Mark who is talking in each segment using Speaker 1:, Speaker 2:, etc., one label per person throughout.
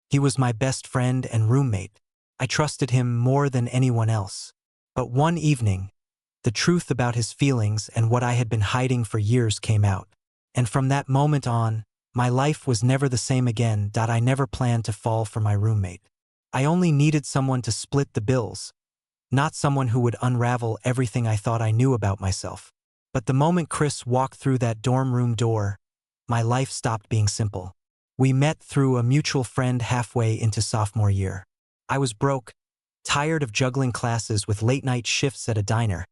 Speaker 1: He was my best friend and roommate. I trusted him more than anyone else. But one evening, the truth about his feelings and what I had been hiding for years came out. And from that moment on, my life was never the same again. I never planned to fall for my roommate. I only needed someone to split the bills, not someone who would unravel everything I thought I knew about myself. But the moment Chris walked through that dorm room door, my life stopped being simple. We met through a mutual friend halfway into sophomore year. I was broke, tired of juggling classes with late-night shifts at a diner,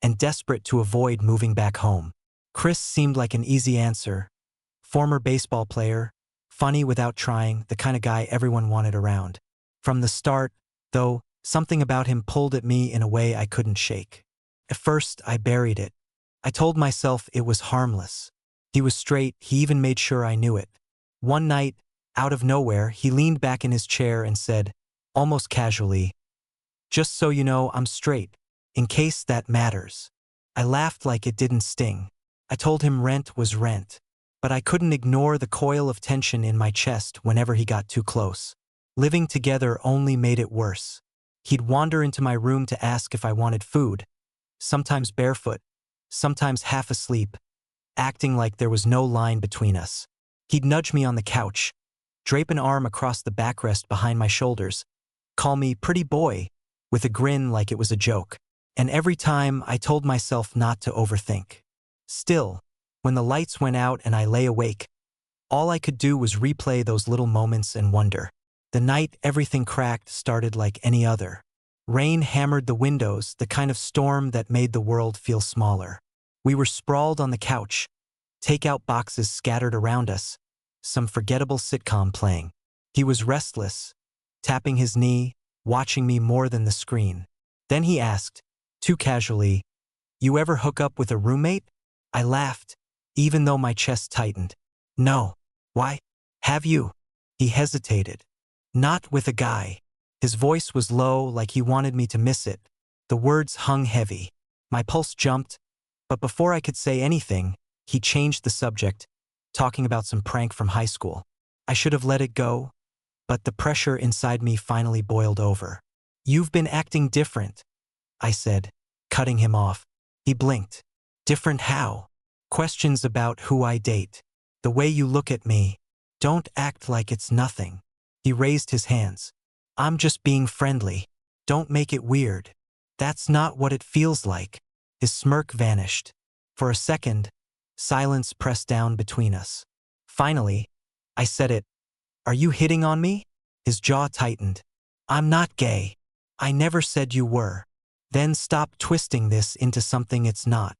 Speaker 1: and desperate to avoid moving back home. Chris seemed like an easy answer. Former baseball player, funny without trying, the kind of guy everyone wanted around. From the start, though, something about him pulled at me in a way I couldn't shake. At first, I buried it. I told myself it was harmless. He was straight, he even made sure I knew it. One night, out of nowhere, he leaned back in his chair and said, almost casually, "Just so you know, I'm straight, in case that matters." I laughed like it didn't sting. I told him rent was rent. But I couldn't ignore the coil of tension in my chest whenever he got too close. Living together only made it worse. He'd wander into my room to ask if I wanted food, sometimes barefoot, sometimes half asleep, acting like there was no line between us. He'd nudge me on the couch, drape an arm across the backrest behind my shoulders, call me pretty boy, with a grin like it was a joke. And every time I told myself not to overthink. Still, when the lights went out and I lay awake, all I could do was replay those little moments and wonder. The night everything cracked started like any other. Rain hammered the windows, the kind of storm that made the world feel smaller. We were sprawled on the couch, takeout boxes scattered around us, some forgettable sitcom playing. He was restless, tapping his knee, watching me more than the screen. Then he asked, too casually, "You ever hook up with a roommate?" I laughed, even though my chest tightened. "No. Why? Have you?" He hesitated. "Not with a guy." His voice was low, like he wanted me to miss it. The words hung heavy. My pulse jumped, but before I could say anything, he changed the subject, talking about some prank from high school. I should have let it go, but the pressure inside me finally boiled over. "You've been acting different," I said, cutting him off. He blinked. "Different how?" "Questions about who I date. The way you look at me. Don't act like it's nothing." He raised his hands. "I'm just being friendly. Don't make it weird." "That's not what it feels like." His smirk vanished. For a second, silence pressed down between us. Finally, I said it. "Are you hitting on me?" His jaw tightened. "I'm not gay. I never said you were." "Then stop twisting this into something it's not."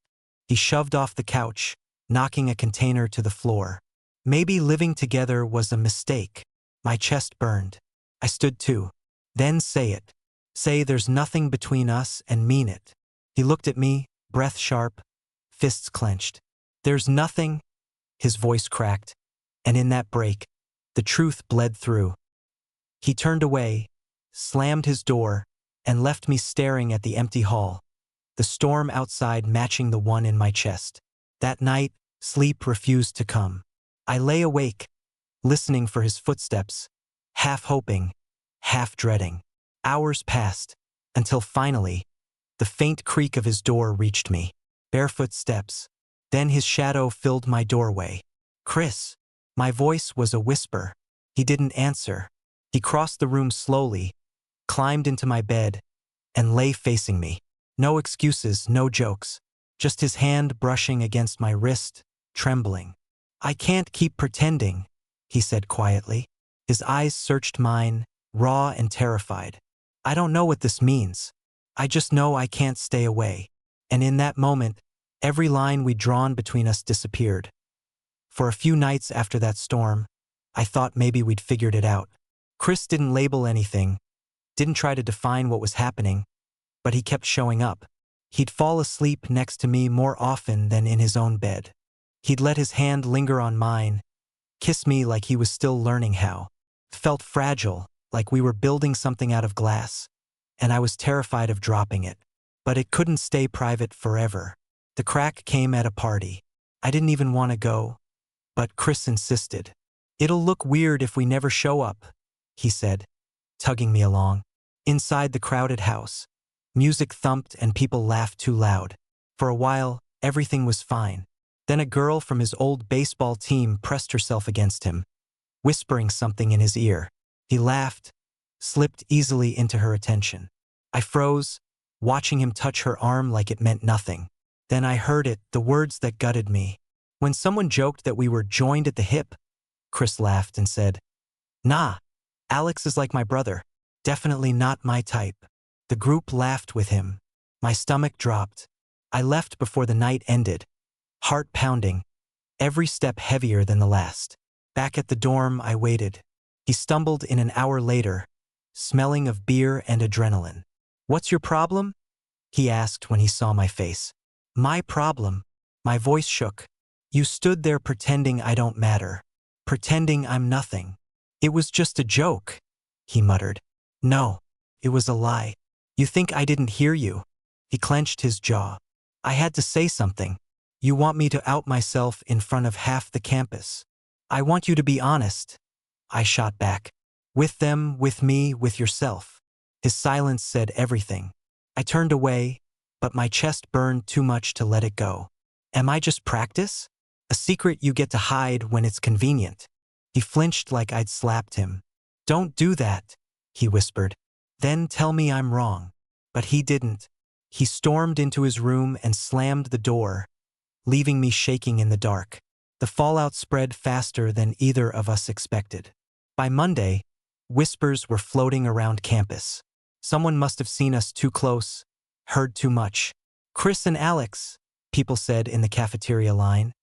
Speaker 1: He shoved off the couch, knocking a container to the floor. Maybe living together was a mistake. My chest burned. I stood too. "Then say it. Say there's nothing between us and mean it." He looked at me, breath sharp, fists clenched. "There's nothing." His voice cracked, and in that break, the truth bled through. He turned away, slammed his door, and left me staring at the empty hall, the storm outside matching the one in my chest. That night, sleep refused to come. I lay awake, listening for his footsteps, half hoping, half dreading. Hours passed, until finally, the faint creak of his door reached me. Barefoot steps. Then his shadow filled my doorway. "Chris." My voice was a whisper. He didn't answer. He crossed the room slowly, climbed into my bed, and lay facing me. No excuses, no jokes. Just his hand brushing against my wrist, trembling. "I can't keep pretending," he said quietly. His eyes searched mine, raw and terrified. "I don't know what this means. I just know I can't stay away." And in that moment, every line we'd drawn between us disappeared. For a few nights after that storm, I thought maybe we'd figured it out. Chris didn't label anything, didn't try to define what was happening, but he kept showing up. He'd fall asleep next to me more often than in his own bed. He'd let his hand linger on mine, kiss me like he was still learning how. Felt fragile, like we were building something out of glass, and I was terrified of dropping it. But it couldn't stay private forever. The crack came at a party. I didn't even want to go, but Chris insisted. "It'll look weird if we never show up," he said, tugging me along. Inside the crowded house, music thumped and people laughed too loud. For a while, everything was fine. Then a girl from his old baseball team pressed herself against him, whispering something in his ear. He laughed, slipped easily into her attention. I froze, watching him touch her arm like it meant nothing. Then I heard it, the words that gutted me. When someone joked that we were joined at the hip, Chris laughed and said, "Nah, Alex is like my brother. Definitely not my type." The group laughed with him. My stomach dropped. I left before the night ended, heart pounding, every step heavier than the last. Back at the dorm, I waited. He stumbled in an hour later, smelling of beer and adrenaline. "What's your problem?" he asked when he saw my face. "My problem?" My voice shook. "You stood there pretending I don't matter. Pretending I'm nothing." "It was just a joke," he muttered. "No, it was a lie. You think I didn't hear you?" He clenched his jaw. "I had to say something. You want me to out myself in front of half the campus. I want you to be honest." I shot back. "With them, with me, with yourself." His silence said everything. I turned away, but my chest burned too much to let it go. "Am I just practice? A secret you get to hide when it's convenient?" He flinched like I'd slapped him. "Don't do that," he whispered. "Then tell me I'm wrong." But he didn't. He stormed into his room and slammed the door, leaving me shaking in the dark. The fallout spread faster than either of us expected. By Monday, whispers were floating around campus. Someone must have seen us too close, heard too much. "Chris and Alex," people said in the cafeteria line,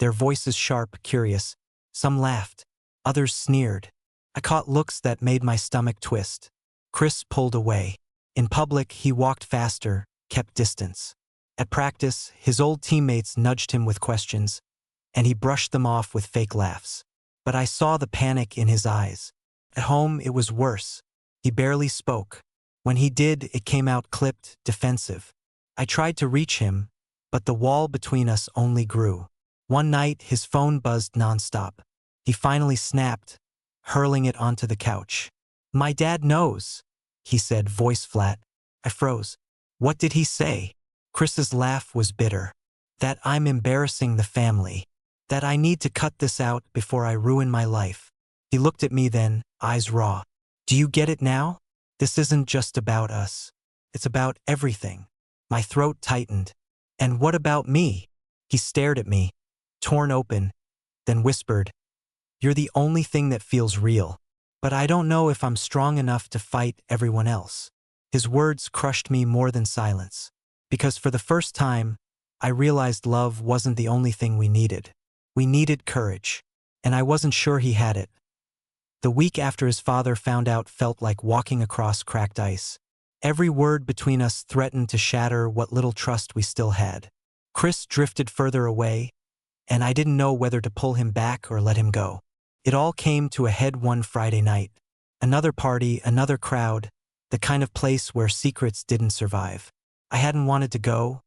Speaker 1: their voices sharp, curious. Some laughed, others sneered. I caught looks that made my stomach twist. Chris pulled away. In public, he walked faster, kept distance. At practice, his old teammates nudged him with questions, and he brushed them off with fake laughs. But I saw the panic in his eyes. At home, it was worse. He barely spoke. When he did, it came out clipped, defensive. I tried to reach him, but the wall between us only grew. One night, his phone buzzed nonstop. He finally snapped, hurling it onto the couch. "My dad knows," he said, voice flat. I froze. What did he say? Chris's laugh was bitter. That I'm embarrassing the family. That I need to cut this out before I ruin my life. He looked at me then, eyes raw. "Do you get it now? This isn't just about us. It's about everything." My throat tightened. "And what about me?" He stared at me, torn open, then whispered, "You're the only thing that feels real. But I don't know if I'm strong enough to fight everyone else." His words crushed me more than silence. Because for the first time, I realized love wasn't the only thing we needed. We needed courage. And I wasn't sure he had it. The week after his father found out felt like walking across cracked ice. Every word between us threatened to shatter what little trust we still had. Chris drifted further away, and I didn't know whether to pull him back or let him go. It all came to a head one Friday night. Another party, another crowd, the kind of place where secrets didn't survive. I hadn't wanted to go,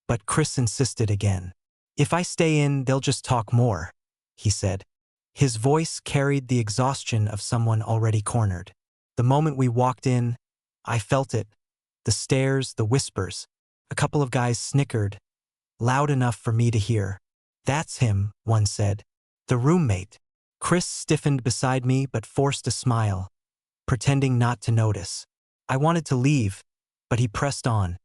Speaker 1: but Chris insisted again. "If I stay in, they'll just talk more," he said. His voice carried the exhaustion of someone already cornered. The moment we walked in, I felt it. The stares, the whispers. A couple of guys snickered, loud enough for me to hear. "That's him," one said. "The roommate." Chris stiffened beside me but forced a smile, pretending not to notice. I wanted to leave, but he pressed on,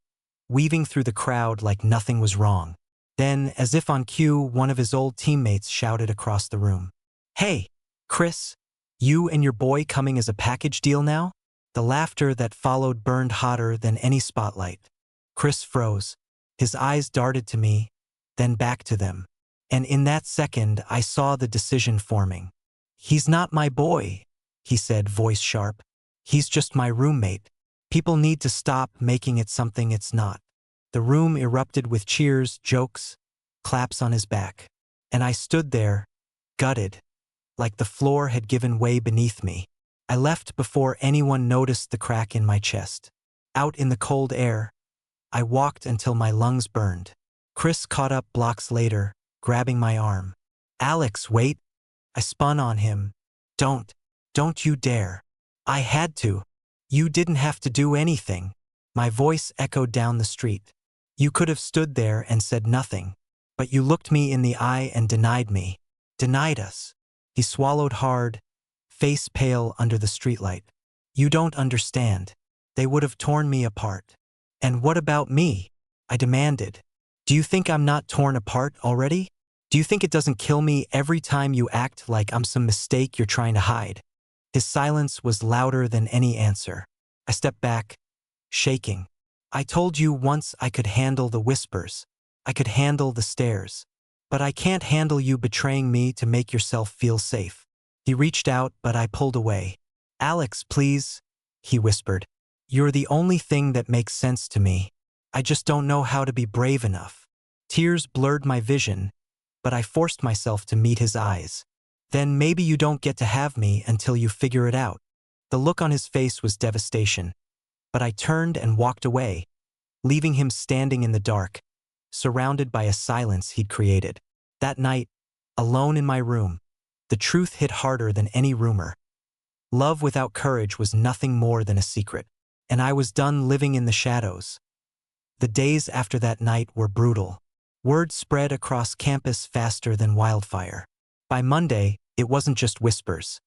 Speaker 1: weaving through the crowd like nothing was wrong. Then, as if on cue, one of his old teammates shouted across the room, "Hey, Chris, you and your boy coming as a package deal now?" The laughter that followed burned hotter than any spotlight. Chris froze. His eyes darted to me, then back to them. And in that second, I saw the decision forming. "He's not my boy," he said, voice sharp. "He's just my roommate. People need to stop making it something it's not." The room erupted with cheers, jokes, claps on his back. And I stood there, gutted, like the floor had given way beneath me. I left before anyone noticed the crack in my chest. Out in the cold air, I walked until my lungs burned. Chris caught up blocks later, grabbing my arm. "Alex, wait." I spun on him. Don't you dare." I had to. You didn't have to do anything. My voice echoed down the street. You could have stood there and said nothing. But you looked me in the eye and denied me. Denied us. He swallowed hard, face pale under the streetlight. You don't understand. They would have torn me apart. And what about me? I demanded. Do you think I'm not torn apart already? Do you think it doesn't kill me every time you act like I'm some mistake you're trying to hide? His silence was louder than any answer. I stepped back, shaking. I told you once I could handle the whispers. I could handle the stares. But I can't handle you betraying me to make yourself feel safe. He reached out, but I pulled away. Alex, please, he whispered. You're the only thing that makes sense to me. I just don't know how to be brave enough. Tears blurred my vision, but I forced myself to meet his eyes. Then maybe you don't get to have me until you figure it out. The look on his face was devastation. But I turned and walked away, leaving him standing in the dark, surrounded by a silence he'd created. That night, alone in my room, the truth hit harder than any rumor. Love without courage was nothing more than a secret, and I was done living in the shadows. The days after that night were brutal. Word spread across campus faster than wildfire. By Monday, it wasn't just whispers.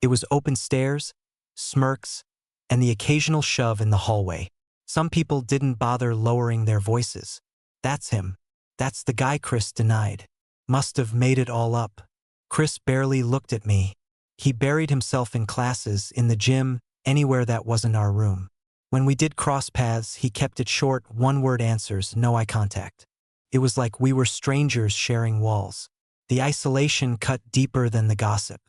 Speaker 1: It was open stares, smirks, and the occasional shove in the hallway. Some people didn't bother lowering their voices. That's him. That's the guy Chris denied. Must have made it all up. Chris barely looked at me. He buried himself in classes, in the gym, anywhere that wasn't our room. When we did cross paths, he kept it short, one-word answers, no eye contact. It was like we were strangers sharing walls. The isolation cut deeper than the gossip.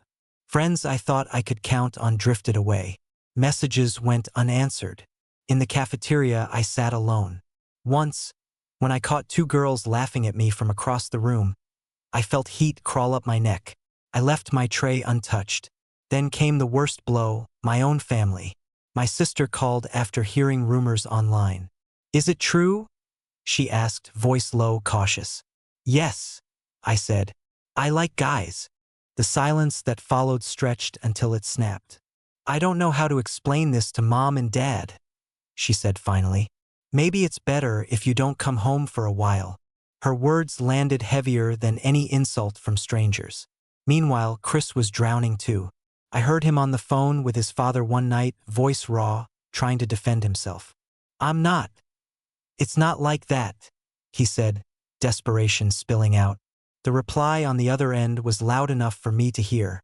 Speaker 1: Friends I thought I could count on drifted away. Messages went unanswered. In the cafeteria, I sat alone. Once, when I caught two girls laughing at me from across the room, I felt heat crawl up my neck. I left my tray untouched. Then came the worst blow, my own family. My sister called after hearing rumors online. Is it true? She asked, voice low, cautious. Yes, I said. I like guys. The silence that followed stretched until it snapped. I don't know how to explain this to Mom and Dad, she said finally. Maybe it's better if you don't come home for a while. Her words landed heavier than any insult from strangers. Meanwhile, Chris was drowning too. I heard him on the phone with his father one night, voice raw, trying to defend himself. I'm not. It's not like that, he said, desperation spilling out. The reply on the other end was loud enough for me to hear.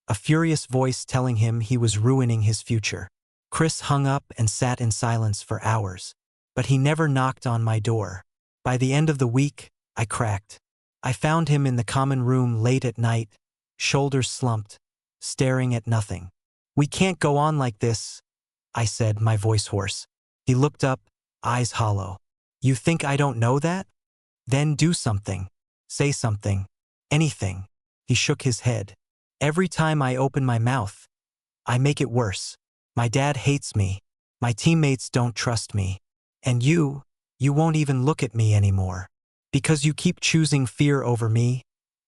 Speaker 1: A furious voice telling him he was ruining his future. Chris hung up and sat in silence for hours. But he never knocked on my door. By the end of the week, I cracked. I found him in the common room late at night, shoulders slumped, staring at nothing. We can't go on like this, I said, my voice hoarse. He looked up, eyes hollow. You think I don't know that? Then do something. Say something. Anything. He shook his head. Every time I open my mouth, I make it worse. My dad hates me. My teammates don't trust me. And you won't even look at me anymore. Because you keep choosing fear over me,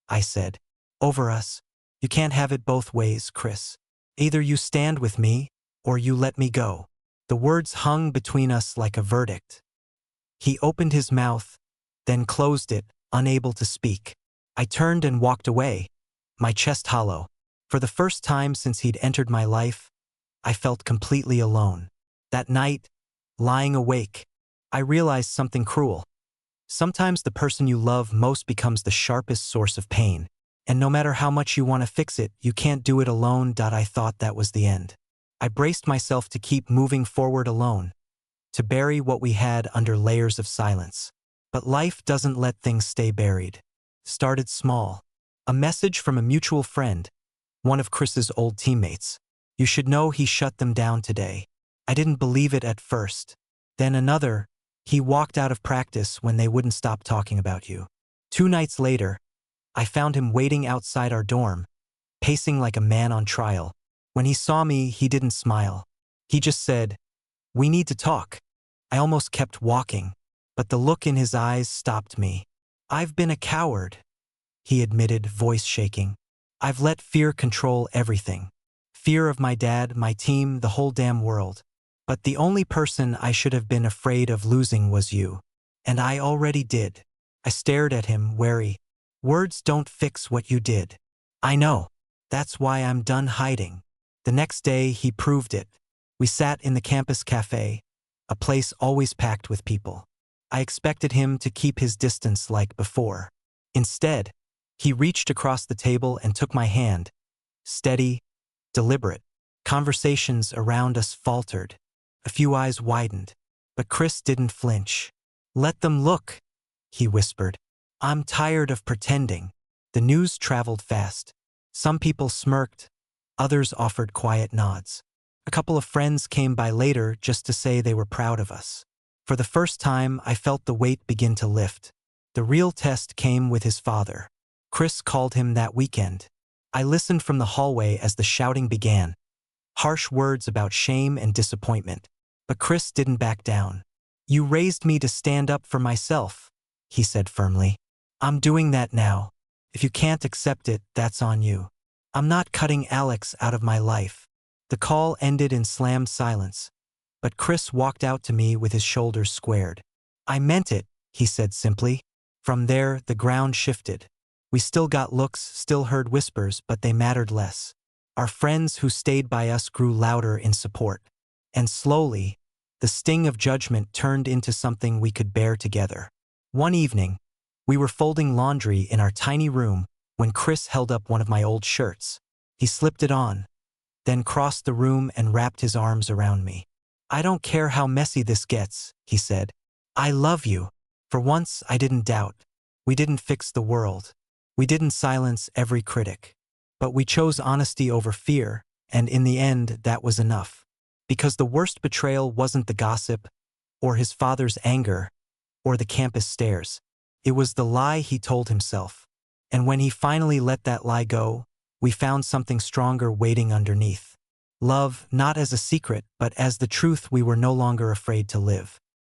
Speaker 1: I said. Over us. You can't have it both ways, Chris. Either you stand with me, or you let me go. The words hung between us like a verdict. He opened his mouth, then closed it, unable to speak. I turned and walked away, my chest hollow. For the first time since he'd entered my life, I felt completely alone. That night, lying awake, I realized something cruel. Sometimes the person you love most becomes the sharpest source of pain. And no matter how much you want to fix it, you can't do it alone. I thought that was the end. I braced myself to keep moving forward alone, to bury what we had under layers of silence. But life doesn't let things stay buried. Started small. A message from a mutual friend, one of Chris's old teammates. You should know he shut them down today. I didn't believe it at first. Then another, he walked out of practice when they wouldn't stop talking about you. 2 nights later, I found him waiting outside our dorm, pacing like a man on trial. When he saw me, he didn't smile. He just said, "We need to talk." I almost kept walking, but the look in his eyes stopped me. "I've been a coward," he admitted, voice shaking. "I've let fear control everything. fear of my dad, my team, the whole damn world. But the only person I should have been afraid of losing was you. And I already did. I stared at him, wary. Words don't fix what you did. I know. That's why I'm done hiding. The next day, he proved it. We sat in the campus cafe, a place always packed with people. I expected him to keep his distance like before. Instead, he reached across the table and took my hand. Steady, deliberate. Conversations around us faltered. A few eyes widened. But Chris didn't flinch. Let them look, he whispered. I'm tired of pretending. The news traveled fast. Some people smirked. Others offered quiet nods. A couple of friends came by later just to say they were proud of us. For the first time, I felt the weight begin to lift. The real test came with his father. Chris called him that weekend. I listened from the hallway as the shouting began. Harsh words about shame and disappointment. But Chris didn't back down. You raised me to stand up for myself, he said firmly. I'm doing that now. If you can't accept it, that's on you. I'm not cutting Alex out of my life. The call ended in slammed silence. But Chris walked out to me with his shoulders squared. I meant it, he said simply. From there, the ground shifted. We still got looks, still heard whispers, but they mattered less. Our friends who stayed by us grew louder in support. And slowly, the sting of judgment turned into something we could bear together. One evening, we were folding laundry in our tiny room when Chris held up one of my old shirts. He slipped it on, then crossed the room and wrapped his arms around me. I don't care how messy this gets, he said. I love you. For once, I didn't doubt. We didn't fix the world. We didn't silence every critic. But we chose honesty over fear, and in the end, that was enough. Because the worst betrayal wasn't the gossip, or his father's anger, or the campus stares. It was the lie he told himself. And when he finally let that lie go, we found something stronger waiting underneath. Love, not as a secret, but as the truth we were no longer afraid to live.